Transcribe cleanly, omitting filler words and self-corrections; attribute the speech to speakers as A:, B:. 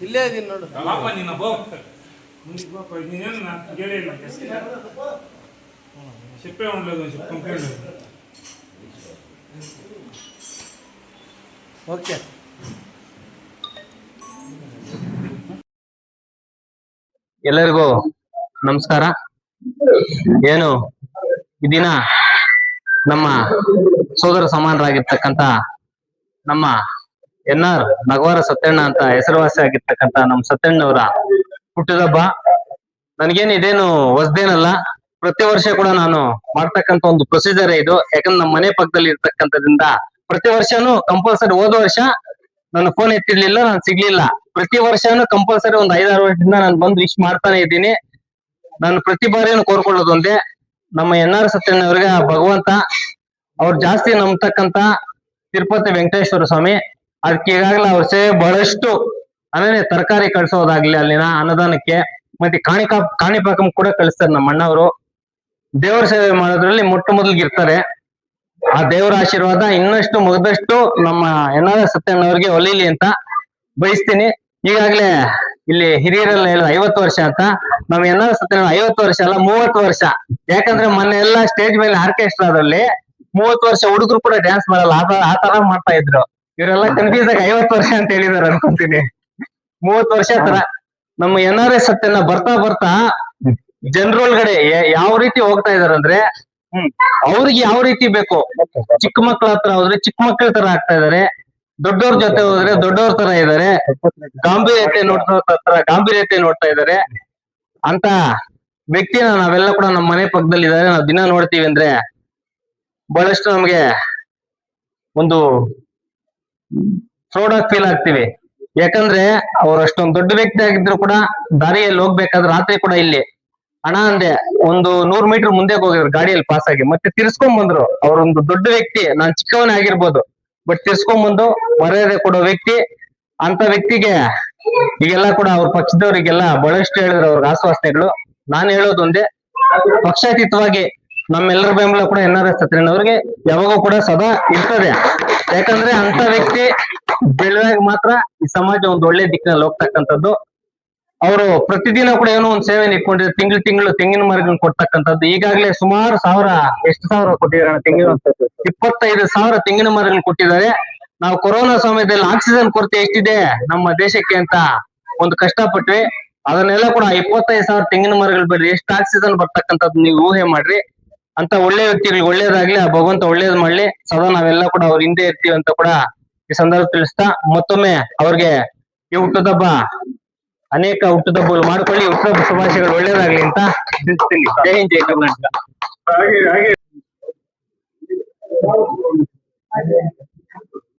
A: ಇಲ್ಲೇ ಇದೀನಿ ನೋಡು. చెప్పే ఉండలేదు కంప్లైంట్ ఓకే.
B: ಎಲ್ಲರಿಗೂ ನಮಸ್ಕಾರ. ಏನು ಈ ದಿನ ನಮ್ಮ ಸೋದರ ಸಮಾನರಾಗಿರ್ತಕ್ಕಂಥ ನಮ್ಮ ಎನ್ಆರ್ ನಗವಾರ ಸತ್ಯಣ್ಣ ಅಂತ ಹೆಸರುವಾಸಿ ಆಗಿರ್ತಕ್ಕಂಥ ನಮ್ಮ ಸತ್ಯಣ್ಣವರ ಹುಟ್ಟಿದಬ್ಬ. ನನಗೇನು ಇದೇನು ಹೊಸದೇನಲ್ಲ, ಪ್ರತಿ ವರ್ಷ ಕೂಡ ನಾನು ಮಾಡ್ತಕ್ಕಂಥ ಒಂದು ಪ್ರೊಸೀಜರ್ ಇದು. ಯಾಕಂದ್ರೆ ನಮ್ಮ ಮನೆ ಪಕ್ಕದಲ್ಲಿ ಇರ್ತಕ್ಕಂಥದ್ರಿಂದ ಪ್ರತಿ ವರ್ಷನೂ ಕಂಪಲ್ಸರಿ, ಹೋದ ವರ್ಷ ನನ್ನ ಫೋನ್ ಎತ್ತಿರ್ಲಿಲ್ಲ, ನಾನು ಸಿಗ್ಲಿಲ್ಲ. ಪ್ರತಿ ವರ್ಷನೂ ಕಂಪಲ್ಸರಿ ಒಂದು 5-6 ವರ್ಷದಿಂದ ನಾನು ಬಂದು ವಿಶ್ ಮಾಡ್ತಾನೆ ಇದ್ದೀನಿ. ನಾನು ಪ್ರತಿ ಬಾರಿಯನ್ನು ಕೋರ್ಕೊಳ್ಳೋದೊಂದೇ, ನಮ್ಮ ಎನ್ಆರ್ ಸತ್ಯಣ್ಣ ಅವ್ರಿಗೆ ಭಗವಂತ ಅವ್ರು ಜಾಸ್ತಿ ನಂಬತಕ್ಕಂತ ತಿರುಪತಿ ವೆಂಕಟೇಶ್ವರ ಸ್ವಾಮಿ. ಅದಕ್ಕೆ ಈಗಾಗಲೇ ಅವ್ರ ಸೇವೆ ಬಹಳಷ್ಟು, ಅನೇಕ ತರಕಾರಿ ಕಳಿಸೋದಾಗ್ಲಿ, ಅಲ್ಲಿನ ಅನ್ನದಾನಕ್ಕೆ, ಮತ್ತೆ ಕಾಣಿಪಾಕಂ ಕೂಡ ಕಳಿಸ್ತಾರೆ ನಮ್ಮ ಅಣ್ಣವರು. ದೇವರ ಸೇವೆ ಮಾಡೋದ್ರಲ್ಲಿ ಮೊಟ್ಟ ಮೊದಲಿಗೆ ಇರ್ತಾರೆ. ಆ ದೇವರ ಆಶೀರ್ವಾದ ಇನ್ನಷ್ಟು ಮುಗ್ದಷ್ಟು ನಮ್ಮ ಎನ್ಆರ್ ಸತ್ಯಣ್ಣವ್ರಿಗೆ ಒಲಿಲಿ ಅಂತ ಬಯಸ್ತೀನಿ. ಈಗಾಗಲೇ ಇಲ್ಲಿ ಹಿರಿಯರೆಲ್ಲ ಹೇಳ 50 ವರ್ಷ ಅಂತ, ನಮ್ಮ ಎನ್ಆರ್ ಸತ್ಯಣ್ಣ 50 ವರ್ಷ ಅಲ್ಲ 30 ವರ್ಷ. ಯಾಕಂದ್ರೆ ಮೊನ್ನೆ ಎಲ್ಲ ಸ್ಟೇಜ್ ಮೇಲೆ ಆರ್ಕೆಸ್ಟ್ರಾದಲ್ಲಿ 30 ವರ್ಷ ಹುಡುಗರು ಕೂಡ ಡ್ಯಾನ್ಸ್ ಮಾಡಲ್ಲ, ಆ ತರ ಮಾಡ್ತಾ ಇದ್ರು. ಇವರೆಲ್ಲ ಕನ್ಫ್ಯೂಸ್ ಆಗಿ 50 ವರ್ಷ ಅಂತ ಹೇಳಿದಾರೆ ಅನ್ಕೊಂತೀನಿ. 30 ವರ್ಷ ತರ ನಮ್ಮ ಎನ್ಆರ್ ಸತ್ಯಣ್ಣ ಬರ್ತಾ ಬರ್ತಾ ಜನರೊಳಗಡೆ ಯಾವ ರೀತಿ ಹೋಗ್ತಾ ಇದಾರೆ ಅಂದ್ರೆ, ಅವ್ರಿಗೆ ಯಾವ ರೀತಿ ಬೇಕು, ಚಿಕ್ಕ ಮಕ್ಳ ಹತ್ರ ಹೋದ್ರೆ ಚಿಕ್ಕ ಮಕ್ಳ ತರ ಆಗ್ತಾ ಇದಾರೆ, ದೊಡ್ಡವ್ರ ಜೊತೆ ಹೋದ್ರೆ ದೊಡ್ಡವ್ರ ತರ ಇದಾರೆ, ಗಾಂಭೀರ್ಯತೆ ನೋಡ್ತಾ ಇದಾರೆ ಅಂತ ವ್ಯಕ್ತಿನ ನಾವೆಲ್ಲ ಕೂಡ ನಮ್ಮ ಮನೆ ಪಕ್ಕದಲ್ಲಿ ಇದಾರೆ. ನಾವು ದಿನ ನೋಡ್ತೀವಿ ಅಂದ್ರೆ ಬಹಳಷ್ಟು ನಮ್ಗೆ ಒಂದು ಪ್ರೌಡ್ ಆಗಿ ಫೀಲ್ ಆಗ್ತೀವಿ. ಯಾಕಂದ್ರೆ ಅವ್ರು ಅಷ್ಟೊಂದು ದೊಡ್ಡ ವ್ಯಕ್ತಿ ಆಗಿದ್ರು ಕೂಡ ದಾರಿಯಲ್ಲಿ ಹೋಗ್ಬೇಕಾದ್ರೆ ರಾತ್ರಿ ಕೂಡ ಇಲ್ಲಿ ಹಣ ಅಂದೆ ಒಂದು 100 ಮೀಟರ್ ಮುಂದೆ ಹೋಗಿದ್ರು ಗಾಡಿಯಲ್ಲಿ ಪಾಸ್ ಆಗಿ, ಮತ್ತೆ ತಿರ್ಸ್ಕೊಂಡ್ ಬಂದ್ರು. ಅವ್ರೊಂದು ದೊಡ್ಡ ವ್ಯಕ್ತಿ, ನಾನ್ ಚಿಕ್ಕವನೇ ಆಗಿರ್ಬೋದು, ಬಟ್ ತಿರ್ಸ್ಕೊಂಡ್ ಬಂದು ಮರ್ಯಾದೆ ಕೊಡೋ ವ್ಯಕ್ತಿ. ಅಂತ ವ್ಯಕ್ತಿಗೆ ಈಗೆಲ್ಲ ಕೂಡ ಅವ್ರ ಪಕ್ಷದವರಿಗೆಲ್ಲ ಬಹಳಷ್ಟು ಹೇಳಿದ್ರು ಅವ್ರ ಆಶ್ವಾಸನೆಗಳು. ನಾನು ಹೇಳೋದೊಂದೇ, ಪಕ್ಷಾತೀತವಾಗಿ ನಮ್ಮೆಲ್ಲರ ಬೆಂಬಲ ಕೂಡ ಎನ್ಆರ್ ಸತ್ಯಣ್ಣವ್ರಿಗೆ ಯಾವಾಗೂ ಕೂಡ ಸದಾ ಇರ್ತದೆ. ಯಾಕಂದ್ರೆ ಅಂತ ವ್ಯಕ್ತಿ ಬೆಳೆದಾಗ ಮಾತ್ರ ಈ ಸಮಾಜ ಒಂದು ಒಳ್ಳೆ ದಿಕ್ಕಿನಲ್ಲಿ ಹೋಗ್ತಕ್ಕಂಥದ್ದು. ಅವರು ಪ್ರತಿದಿನ ಕೂಡ ಏನೋ ಒಂದು ಸೇವೆ ಇಟ್ಕೊಂಡಿದ್ದಾರೆ. ತಿಂಗಳು ತೆಂಗಿನ ಮರಗಳನ್ನ ಕೊಡ್ತಕ್ಕಂಥದ್ದು. ಈಗಾಗಲೇ ಸುಮಾರು ಎಷ್ಟು ಸಾವಿರ ಕೊಟ್ಟಿದ್ದಾರೆ ತೆಂಗಿನ 25,000 ತೆಂಗಿನ ಮರಗಳನ್ನ ಕೊಟ್ಟಿದ್ದಾರೆ. ನಾವು ಕೊರೋನಾ ಸಮಯದಲ್ಲಿ ಆಕ್ಸಿಜನ್ ಕೊರತೆ ಎಷ್ಟಿದೆ ನಮ್ಮ ದೇಶಕ್ಕೆ ಅಂತ ಒಂದು ಕಷ್ಟಪಟ್ವಿ. ಅದನ್ನೆಲ್ಲ ಕೂಡ 25,000 ತೆಂಗಿನ ಮರಗಳು ಬೆಳೆದು ಎಷ್ಟು ಆಕ್ಸಿಜನ್ ಬರ್ತಕ್ಕಂಥದ್ದು ನೀವು ಊಹೆ ಮಾಡ್ರಿ. ಅಂತ ಒಳ್ಳೆ ವ್ಯಕ್ತಿಗಳಿಗೆ ಒಳ್ಳೇದಾಗ್ಲಿ, ಆ ಭಗವಂತ ಒಳ್ಳೇದ್ ಮಾಡ್ಲಿ. ಸದಾ ನಾವೆಲ್ಲ ಕೂಡ ಅವ್ರ ಹಿಂದೆ ಇರ್ತೀವಿ ಅಂತ ಕೂಡ ಈ ಸಂದರ್ಭ ತಿಳಿಸ್ತಾ, ಮತ್ತೊಮ್ಮೆ ಅವ್ರಿಗೆ ಈ ಹುಟ್ಟುದಬ್ಬ ಅನೇಕ ಹುಟ್ಟುದಬ್ಬಗಳು ಮಾಡ್ಕೊಳ್ಳಿ, ಹುಟ್ಟುದಬ್ಬ ಶುಭಾಶಯಗಳು ಒಳ್ಳೇದಾಗ್ಲಿ ಅಂತ ತಿಳಿಸ್ತೀನಿ. ಜೈ ಹಿಂದ್, ಜೈ ಕರ್ನಾಟಕ.